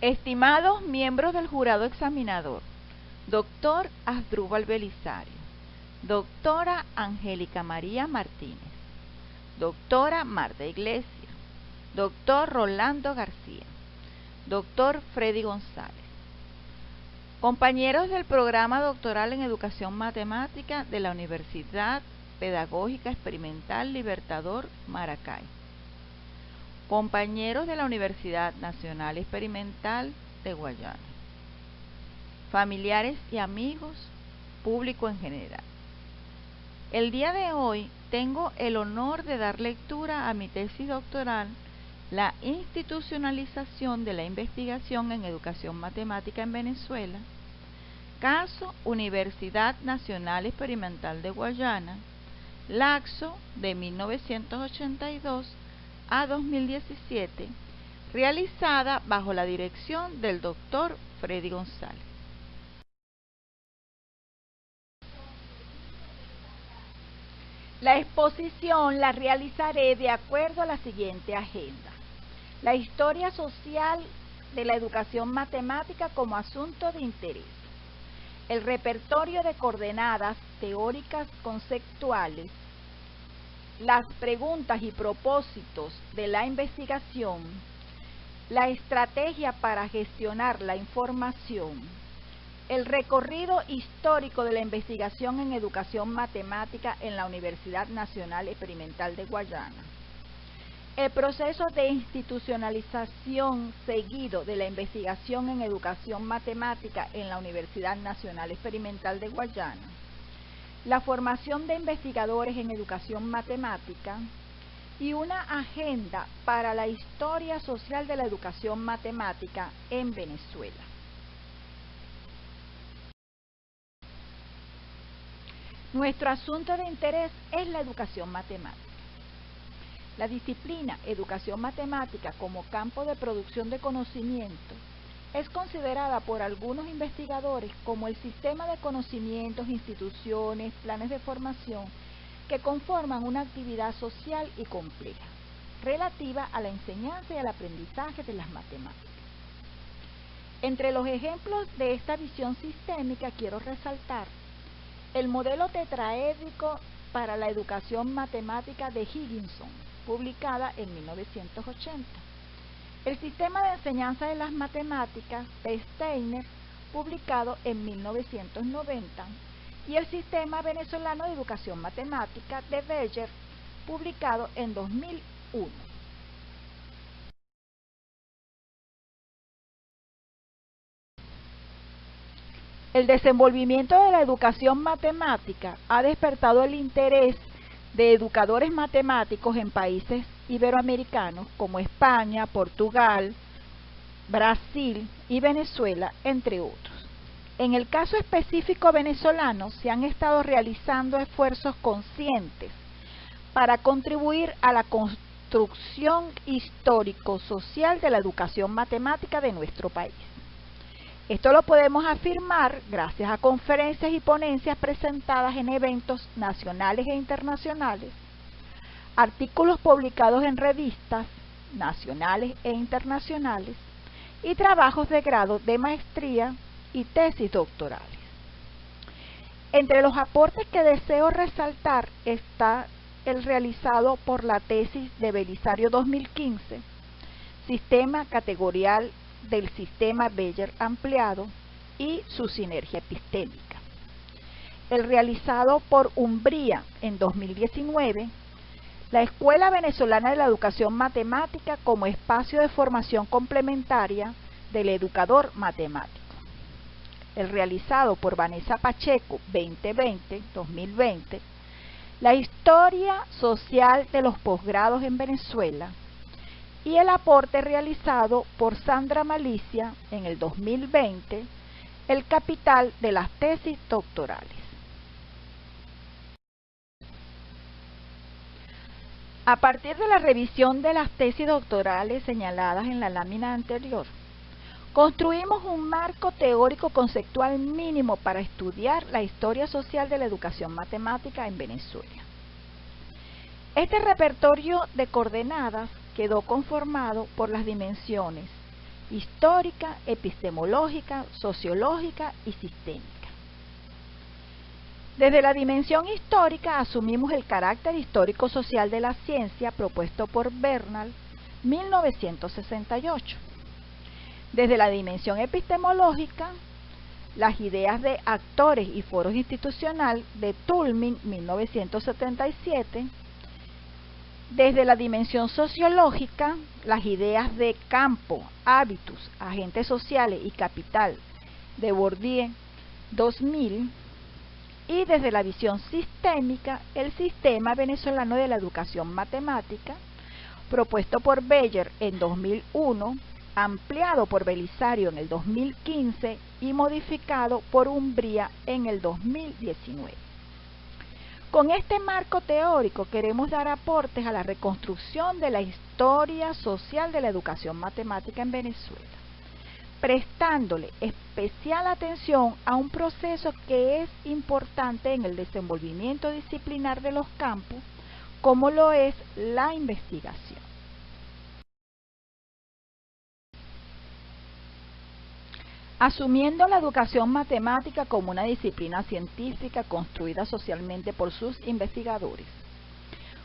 Estimados miembros del jurado examinador, doctor Asdrúbal Belisario, doctora Angélica María Martínez, doctora Marta Iglesias, doctor Rolando García, doctor Freddy González, compañeros del programa doctoral en Educación Matemática de la Universidad Pedagógica Experimental Libertador Maracay, compañeros de la Universidad Nacional Experimental de Guayana, familiares y amigos, público en general. El día de hoy tengo el honor de dar lectura a mi tesis doctoral, La institucionalización de la investigación en educación matemática en Venezuela, caso Universidad Nacional Experimental de Guayana, laxo de 1982 a 2017, realizada bajo la dirección del doctor Freddy González. La exposición la realizaré de acuerdo a la siguiente agenda: la historia social de la educación matemática como asunto de interés, el repertorio de coordenadas teóricas conceptuales, las preguntas y propósitos de la investigación, la estrategia para gestionar la información, el recorrido histórico de la investigación en educación matemática en la Universidad Nacional Experimental de Guayana, el proceso de institucionalización seguido de la investigación en educación matemática en la Universidad Nacional Experimental de Guayana, la formación de investigadores en educación matemática y una agenda para la historia social de la educación matemática en Venezuela. Nuestro asunto de interés es la educación matemática. La disciplina educación matemática como campo de producción de conocimiento es considerada por algunos investigadores como el sistema de conocimientos, instituciones, planes de formación que conforman una actividad social y compleja, relativa a la enseñanza y al aprendizaje de las matemáticas. Entre los ejemplos de esta visión sistémica quiero resaltar el modelo tetraédrico para la educación matemática de Higginson, publicada en 1980. El sistema de enseñanza de las matemáticas de Steiner, publicado en 1990, y el sistema venezolano de educación matemática de Beyer, publicado en 2001. El desenvolvimiento de la educación matemática ha despertado el interés de educadores matemáticos en países iberoamericanos como España, Portugal, Brasil y Venezuela, entre otros. En el caso específico venezolano, se han estado realizando esfuerzos conscientes para contribuir a la construcción histórico-social de la educación matemática de nuestro país. Esto lo podemos afirmar gracias a conferencias y ponencias presentadas en eventos nacionales e internacionales, artículos publicados en revistas nacionales e internacionales y trabajos de grado de maestría y tesis doctorales. Entre los aportes que deseo resaltar está el realizado por la tesis de Belisario 2015, Sistema Categorial del Sistema Beyer Ampliado y su sinergia epistémica. El realizado por Umbría en 2019, la Escuela Venezolana de la Educación Matemática como espacio de formación complementaria del educador matemático. El realizado por Vanessa Pacheco 2020, la historia social de los posgrados en Venezuela, y el aporte realizado por Sandra Malicia en el 2020, el capital de las tesis doctorales. A partir de la revisión de las tesis doctorales señaladas en la lámina anterior, construimos un marco teórico conceptual mínimo para estudiar la historia social de la educación matemática en Venezuela. Este repertorio de coordenadas quedó conformado por las dimensiones histórica, epistemológica, sociológica y sistémica. Desde la dimensión histórica asumimos el carácter histórico-social de la ciencia propuesto por Bernal, 1968. Desde la dimensión epistemológica, las ideas de actores y foros institucional de Toulmin, 1977. Desde la dimensión sociológica, las ideas de campo, hábitus, agentes sociales y capital de Bourdieu, 2000. Y desde la visión sistémica, el sistema venezolano de la educación matemática, propuesto por Beyer en 2001, ampliado por Belisario en el 2015 y modificado por Umbría en el 2019. Con este marco teórico queremos dar aportes a la reconstrucción de la historia social de la educación matemática en Venezuela, prestándole especial atención a un proceso que es importante en el desenvolvimiento disciplinar de los campos, como lo es la investigación. Asumiendo la educación matemática como una disciplina científica construida socialmente por sus investigadores,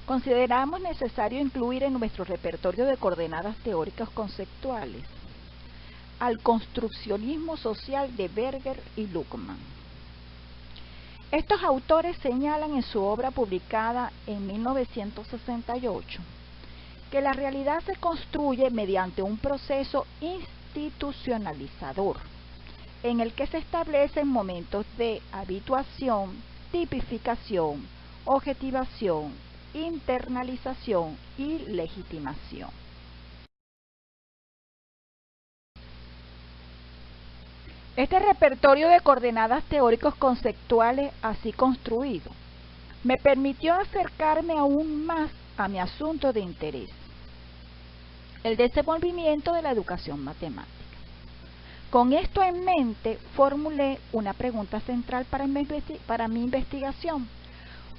consideramos necesario incluir en nuestro repertorio de coordenadas teóricas conceptuales al construccionismo social de Berger y Luckmann. Estos autores señalan en su obra publicada en 1968 que la realidad se construye mediante un proceso institucionalizador, en el que se establecen momentos de habituación, tipificación, objetivación, internalización y legitimación. Este repertorio de coordenadas teóricos conceptuales así construido me permitió acercarme aún más a mi asunto de interés, el desenvolvimiento de la educación matemática. Con esto en mente, formulé una pregunta central para mi investigación: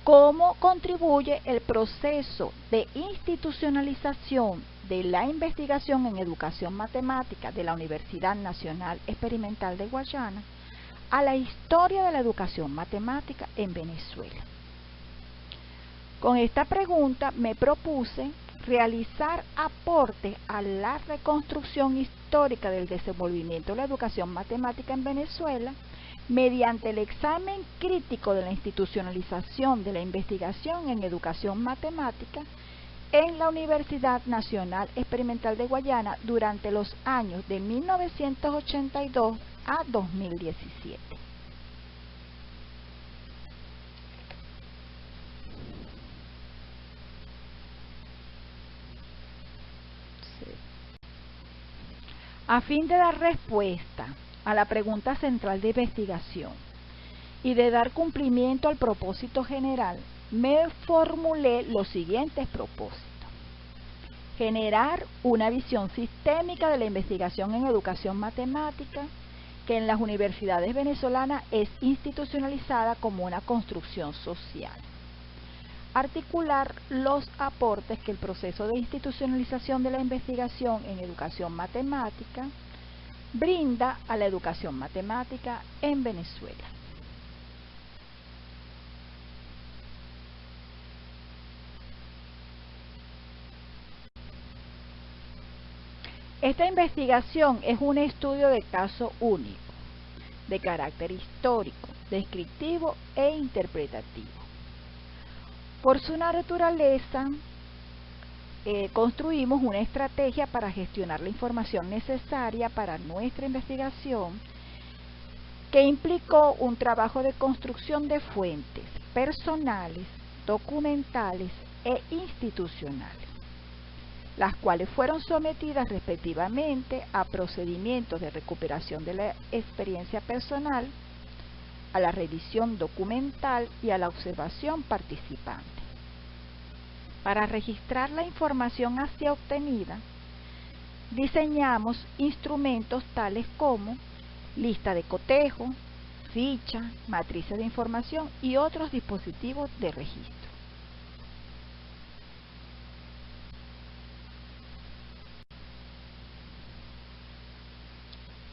¿cómo contribuye el proceso de institucionalización de la investigación en educación matemática de la Universidad Nacional Experimental de Guayana a la historia de la educación matemática en Venezuela? Con esta pregunta me propuse realizar aportes a la reconstrucción histórica del desenvolvimiento de la educación matemática en Venezuela mediante el examen crítico de la institucionalización de la investigación en educación matemática en la Universidad Nacional Experimental de Guayana durante los años de 1982 a 2017. A fin de dar respuesta a la pregunta central de investigación y de dar cumplimiento al propósito general, me formulé los siguientes propósitos: generar una visión sistémica de la investigación en educación matemática, que en las universidades venezolanas es institucionalizada como una construcción social; articular los aportes que el proceso de institucionalización de la investigación en educación matemática brinda a la educación matemática en Venezuela. Esta investigación es un estudio de caso único, de carácter histórico, descriptivo e interpretativo. Por su naturaleza, construimos una estrategia para gestionar la información necesaria para nuestra investigación, que implicó un trabajo de construcción de fuentes personales, documentales e institucionales, las cuales fueron sometidas respectivamente a procedimientos de recuperación de la experiencia personal, a la revisión documental y a la observación participante. Para registrar la información así obtenida, diseñamos instrumentos tales como lista de cotejo, ficha, matrices de información y otros dispositivos de registro.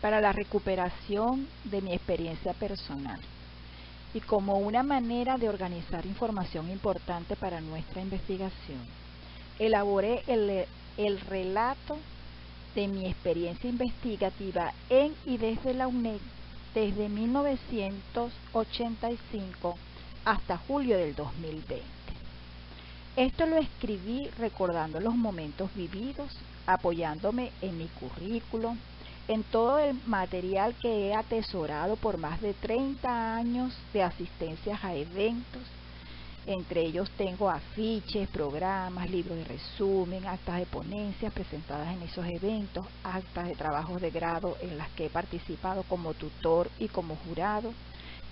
para la recuperación de mi experiencia personal y como una manera de organizar información importante para nuestra investigación, elaboré el relato de mi experiencia investigativa en y desde la UNED desde 1985 hasta julio del 2020. Esto lo escribí recordando los momentos vividos, apoyándome en mi currículum, en todo el material que he atesorado por más de 30 años de asistencias a eventos. Entre ellos tengo afiches, programas, libros de resumen, actas de ponencias presentadas en esos eventos, actas de trabajos de grado en las que he participado como tutor y como jurado,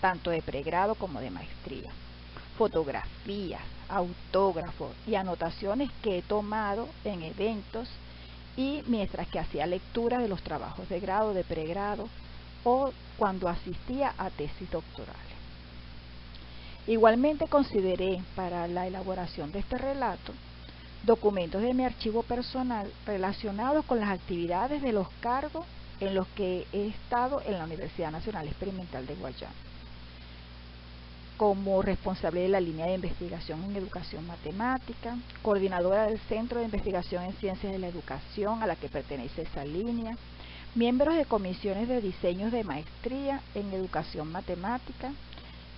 tanto de pregrado como de maestría, fotografías, autógrafos y anotaciones que he tomado en eventos y mientras que hacía lectura de los trabajos de grado, de pregrado o cuando asistía a tesis doctorales. Igualmente consideré para la elaboración de este relato documentos de mi archivo personal relacionados con las actividades de los cargos en los que he estado en la Universidad Nacional Experimental de Guayana, como responsable de la línea de investigación en educación matemática, coordinadora del Centro de Investigación en Ciencias de la Educación a la que pertenece esa línea, miembros de comisiones de diseños de maestría en educación matemática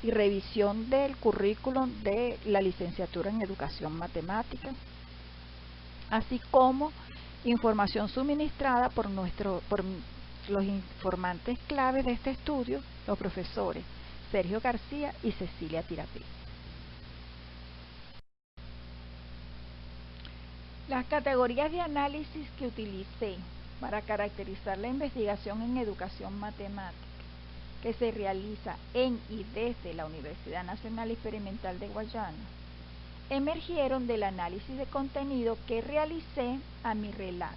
y revisión del currículum de la licenciatura en educación matemática, así como información suministrada por los informantes claves de este estudio, los profesores Sergio García y Cecilia Tirapé. Las categorías de análisis que utilicé para caracterizar la investigación en educación matemática que se realiza en y desde la Universidad Nacional Experimental de Guayana emergieron del análisis de contenido que realicé a mi relato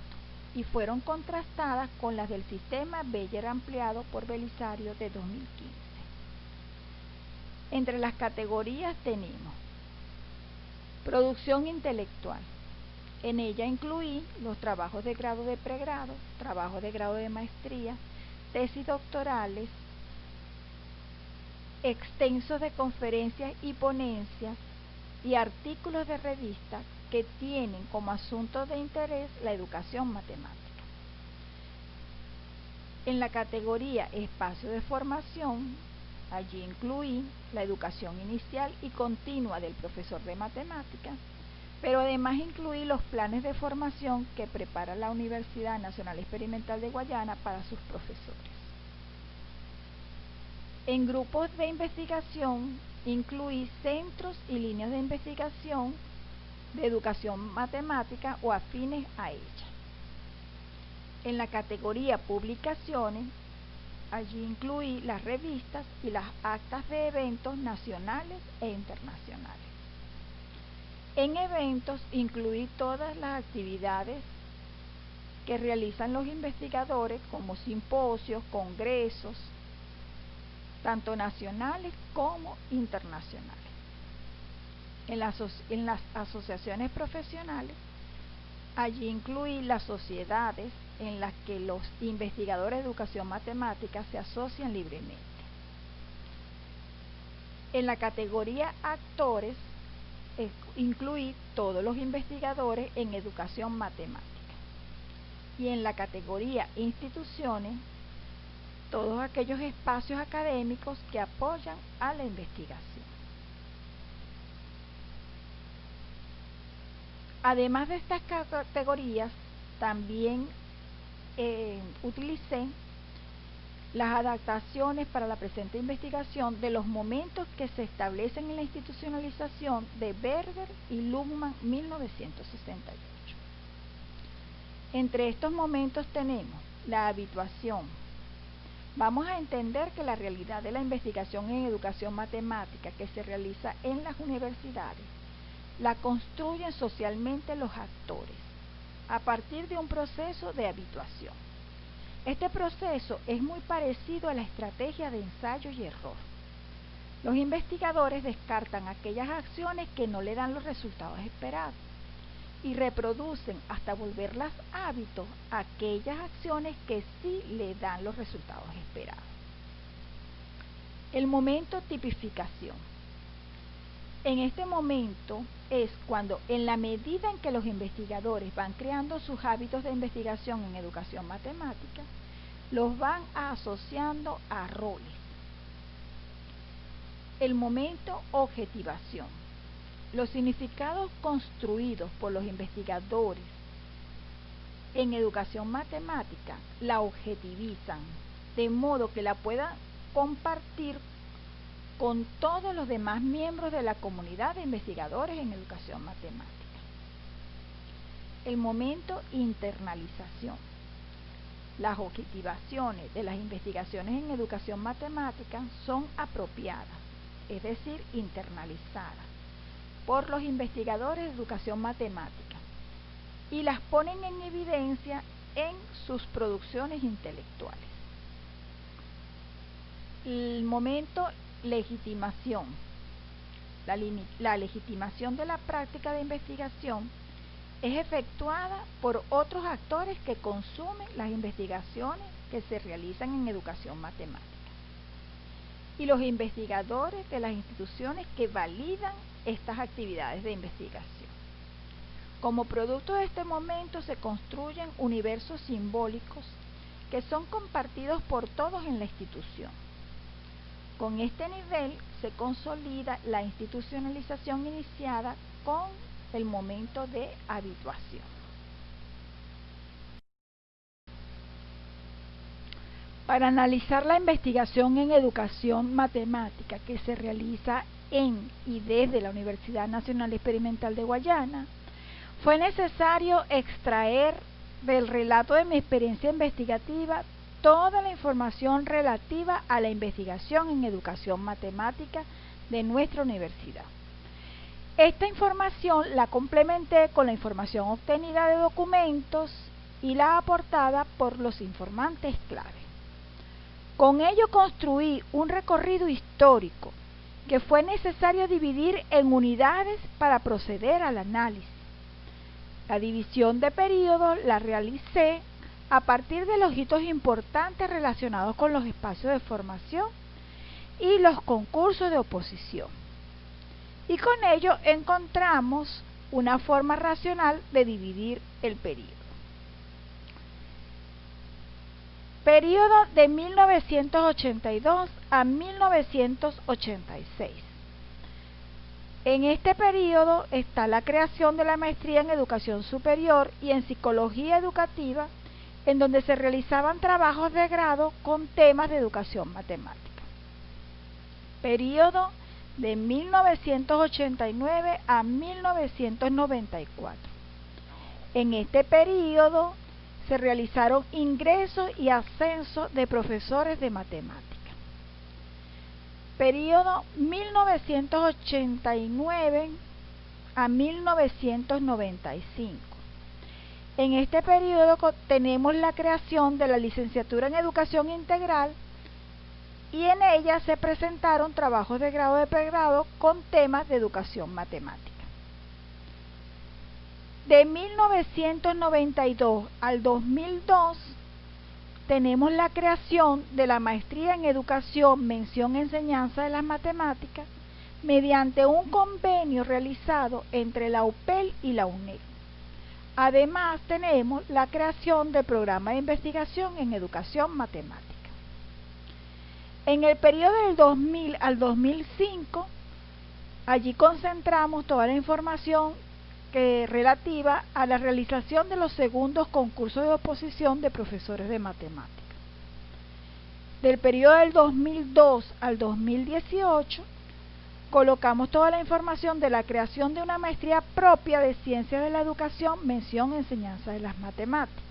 y fueron contrastadas con las del sistema Beyer ampliado por Belisario de 2015. Entre las categorías tenemos producción intelectual. En ella incluí los trabajos de grado de pregrado, trabajos de grado de maestría, tesis doctorales, extensos de conferencias y ponencias y artículos de revista que tienen como asunto de interés la educación matemática. En la categoría espacio de formación, allí incluí la educación inicial y continua del profesor de matemáticas, pero además incluí los planes de formación que prepara la Universidad Nacional Experimental de Guayana para sus profesores. En grupos de investigación incluí centros y líneas de investigación de educación matemática o afines a ella. En la categoría publicaciones, allí incluí las revistas y las actas de eventos nacionales e internacionales. En eventos incluí todas las actividades que realizan los investigadores como simposios, congresos, tanto nacionales como internacionales. En las asociaciones profesionales, allí incluí las sociedades en las que los investigadores de educación matemática se asocian libremente. En la categoría actores, incluí todos los investigadores en educación matemática. Y en la categoría instituciones, todos aquellos espacios académicos que apoyan a la investigación. Además de estas categorías, también utilicé las adaptaciones para la presente investigación de los momentos que se establecen en la institucionalización de Berger y Luhmann 1968. Entre estos momentos tenemos la habituación. Vamos a entender que la realidad de la investigación en educación matemática que se realiza en las universidades la construyen socialmente los actores a partir de un proceso de habituación. Este proceso es muy parecido a la estrategia de ensayo y error. Los investigadores descartan aquellas acciones que no le dan los resultados esperados y reproducen hasta volverlas hábitos aquellas acciones que sí le dan los resultados esperados. El momento tipificación. En este momento es cuando, en la medida en que los investigadores van creando sus hábitos de investigación en educación matemática, los van asociando a roles. El momento objetivación. Los significados construidos por los investigadores en educación matemática la objetivizan, de modo que la puedan compartir con todos los demás miembros de la comunidad de investigadores en educación matemática. El momento internalización. Las objetivaciones de las investigaciones en educación matemática son apropiadas, es decir, internalizadas por los investigadores de educación matemática y las ponen en evidencia en sus producciones intelectuales. El momento legitimación. La legitimación de la práctica de investigación es efectuada por otros actores que consumen las investigaciones que se realizan en educación matemática y los investigadores de las instituciones que validan estas actividades de investigación. Como producto de este momento se construyen universos simbólicos que son compartidos por todos en la institución. Con este nivel se consolida la institucionalización iniciada con el momento de habituación. Para analizar la investigación en educación matemática que se realiza en y desde la Universidad Nacional Experimental de Guayana, fue necesario extraer del relato de mi experiencia investigativa toda la información relativa a la investigación en educación matemática de nuestra universidad. Esta información la complementé con la información obtenida de documentos y la aportada por los informantes clave. Con ello construí un recorrido histórico que fue necesario dividir en unidades para proceder al análisis. La división de periodos la realicé a partir de los hitos importantes relacionados con los espacios de formación y los concursos de oposición. Y con ello encontramos una forma racional de dividir el periodo. Periodo de 1982 a 1986. En este periodo está la creación de la maestría en educación superior y en psicología educativa, en donde se realizaban trabajos de grado con temas de educación matemática. Periodo de 1989 a 1994. En este periodo se realizaron ingresos y ascensos de profesores de matemática. Periodo 1989 a 1995. En este periodo tenemos la creación de la licenciatura en Educación Integral y en ella se presentaron trabajos de grado y de pregrado con temas de educación matemática. De 1992 al 2002 tenemos la creación de la maestría en Educación, Mención Enseñanza de las Matemáticas mediante un convenio realizado entre la UPEL y la UNED. Además, tenemos la creación del programa de investigación en educación matemática. En el periodo del 2000 al 2005, allí concentramos toda la información relativa a la realización de los segundos concursos de oposición de profesores de matemáticas. Del periodo del 2002 al 2018, colocamos toda la información de la creación de una maestría propia de Ciencias de la Educación, Mención Enseñanza de las Matemáticas.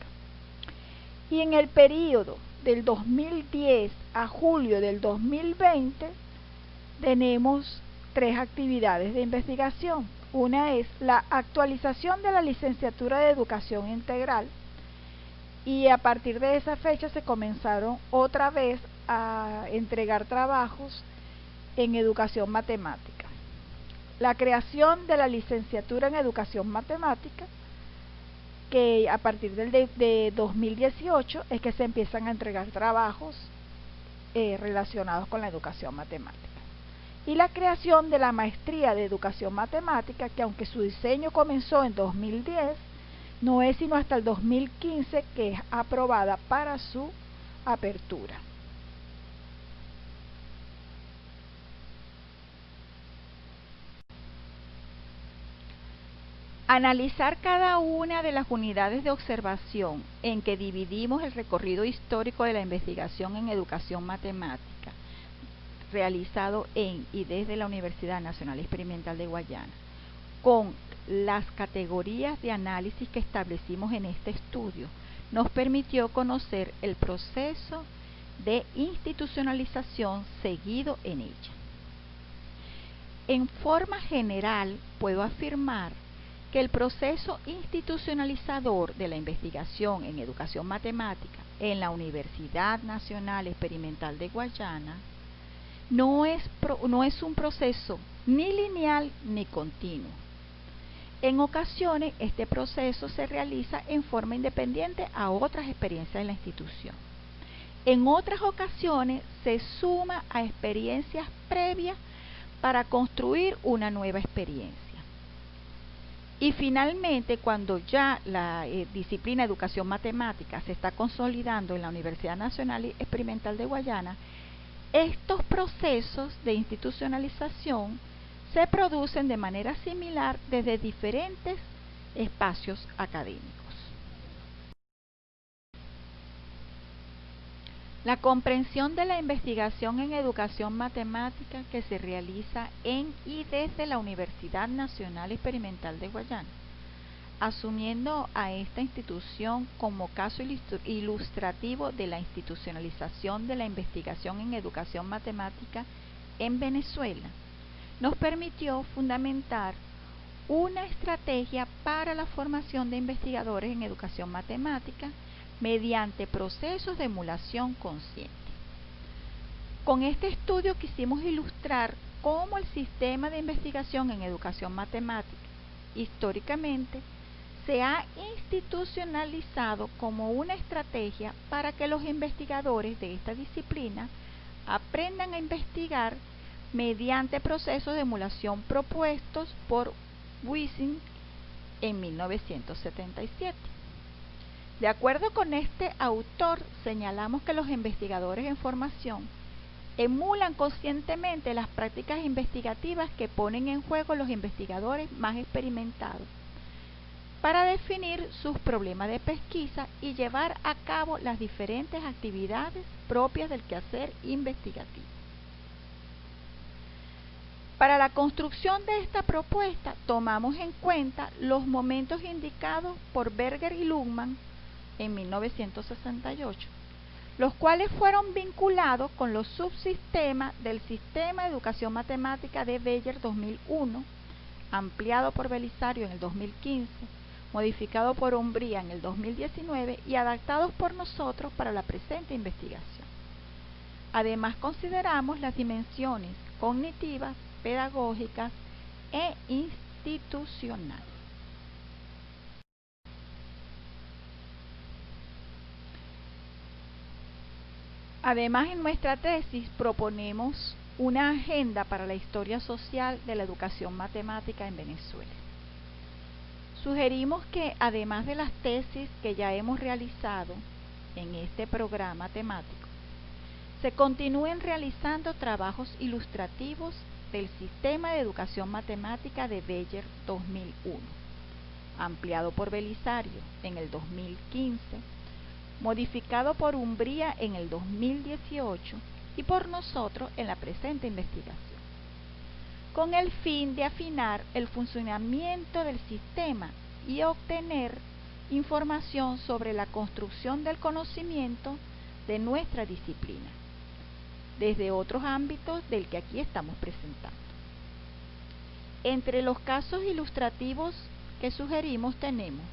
Y en el periodo del 2010 a julio del 2020 tenemos 3 actividades de investigación. Una es la actualización de la licenciatura de Educación Integral y a partir de esa fecha se comenzaron otra vez a entregar trabajos en educación matemática. La creación de la licenciatura en educación matemática que a partir de 2018 es que se empiezan a entregar trabajos relacionados con la educación matemática. Y la creación de la maestría de educación matemática, que aunque su diseño comenzó en 2010, no es sino hasta el 2015 que es aprobada para su apertura. Analizar cada una de las unidades de observación en que dividimos el recorrido histórico de la investigación en educación matemática realizado en y desde la Universidad Nacional Experimental de Guayana, con las categorías de análisis que establecimos en este estudio, nos permitió conocer el proceso de institucionalización seguido en ella. En forma general, puedo afirmar que el proceso institucionalizador de la investigación en educación matemática en la Universidad Nacional Experimental de Guayana no es un proceso ni lineal ni continuo. En ocasiones, este proceso se realiza en forma independiente a otras experiencias de la institución. En otras ocasiones, se suma a experiencias previas para construir una nueva experiencia. Y finalmente, cuando ya la disciplina educación matemática se está consolidando en la Universidad Nacional Experimental de Guayana, estos procesos de institucionalización se producen de manera similar desde diferentes espacios académicos. La comprensión de la investigación en educación matemática que se realiza en y desde la Universidad Nacional Experimental de Guayana, asumiendo a esta institución como caso ilustrativo de la institucionalización de la investigación en educación matemática en Venezuela, nos permitió fundamentar una estrategia para la formación de investigadores en educación matemática mediante procesos de emulación consciente. Con este estudio quisimos ilustrar cómo el sistema de investigación en educación matemática históricamente se ha institucionalizado como una estrategia para que los investigadores de esta disciplina aprendan a investigar mediante procesos de emulación propuestos por Wissing en 1977. De acuerdo con este autor, señalamos que los investigadores en formación emulan conscientemente las prácticas investigativas que ponen en juego los investigadores más experimentados para definir sus problemas de pesquisa y llevar a cabo las diferentes actividades propias del quehacer investigativo. Para la construcción de esta propuesta tomamos en cuenta los momentos indicados por Berger y Luhmann en 1968, los cuales fueron vinculados con los subsistemas del Sistema de Educación Matemática de Beyer 2001, ampliado por Belisario en el 2015, modificado por Umbría en el 2019 y adaptados por nosotros para la presente investigación. Además, consideramos las dimensiones cognitivas, pedagógicas e institucionales. Además, en nuestra tesis proponemos una agenda para la historia social de la educación matemática en Venezuela. Sugerimos que, además de las tesis que ya hemos realizado en este programa temático, se continúen realizando trabajos ilustrativos del Sistema de Educación Matemática de Beyer 2001, ampliado por Belisario en el 2015, modificado por Umbría en el 2018 y por nosotros en la presente investigación, con el fin de afinar el funcionamiento del sistema y obtener información sobre la construcción del conocimiento de nuestra disciplina, desde otros ámbitos del que aquí estamos presentando. Entre los casos ilustrativos que sugerimos tenemos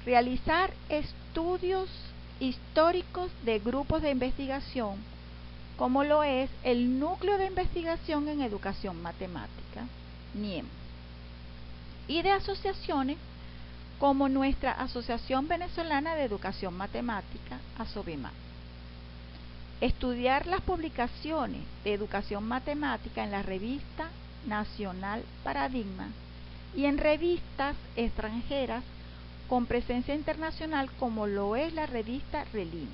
realizar estudios históricos de grupos de investigación, como lo es el Núcleo de Investigación en Educación Matemática, NIEM, y de asociaciones como nuestra Asociación Venezolana de Educación Matemática, ASOVEMA. Estudiar las publicaciones de educación matemática en la revista nacional Paradigma y en revistas extranjeras con presencia internacional como lo es la revista Reline.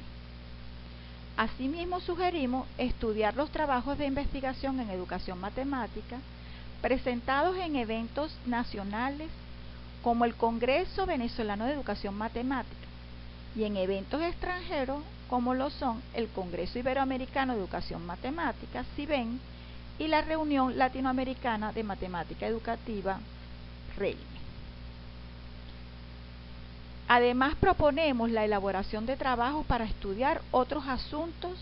Asimismo, sugerimos estudiar los trabajos de investigación en educación matemática presentados en eventos nacionales como el Congreso Venezolano de Educación Matemática y en eventos extranjeros como lo son el Congreso Iberoamericano de Educación Matemática, CIBEN, y la Reunión Latinoamericana de Matemática Educativa, RELME. Además, proponemos la elaboración de trabajos para estudiar otros asuntos,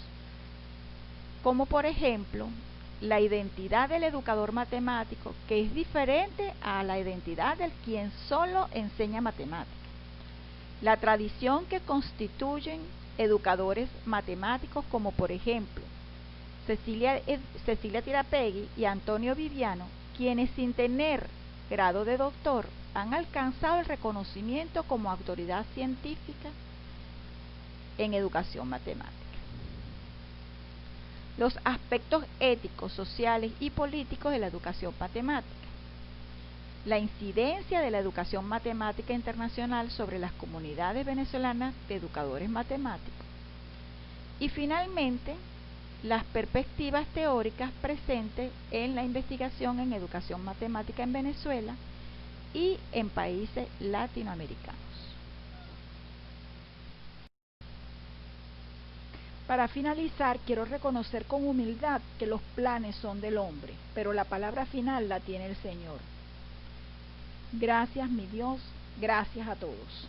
como por ejemplo, la identidad del educador matemático, que es diferente a la identidad del quien solo enseña matemáticas, la tradición que constituyen educadores matemáticos como por ejemplo Cecilia Tirapegui y Antonio Viviano, quienes sin tener grado de doctor han alcanzado el reconocimiento como autoridad científica en educación matemática. Los aspectos éticos, sociales y políticos de la educación matemática. La incidencia de la educación matemática internacional sobre las comunidades venezolanas de educadores matemáticos. Y finalmente, las perspectivas teóricas presentes en la investigación en educación matemática en Venezuela y en países latinoamericanos. Para finalizar, quiero reconocer con humildad que los planes son del hombre, pero la palabra final la tiene el Señor. Gracias, mi Dios, gracias a todos.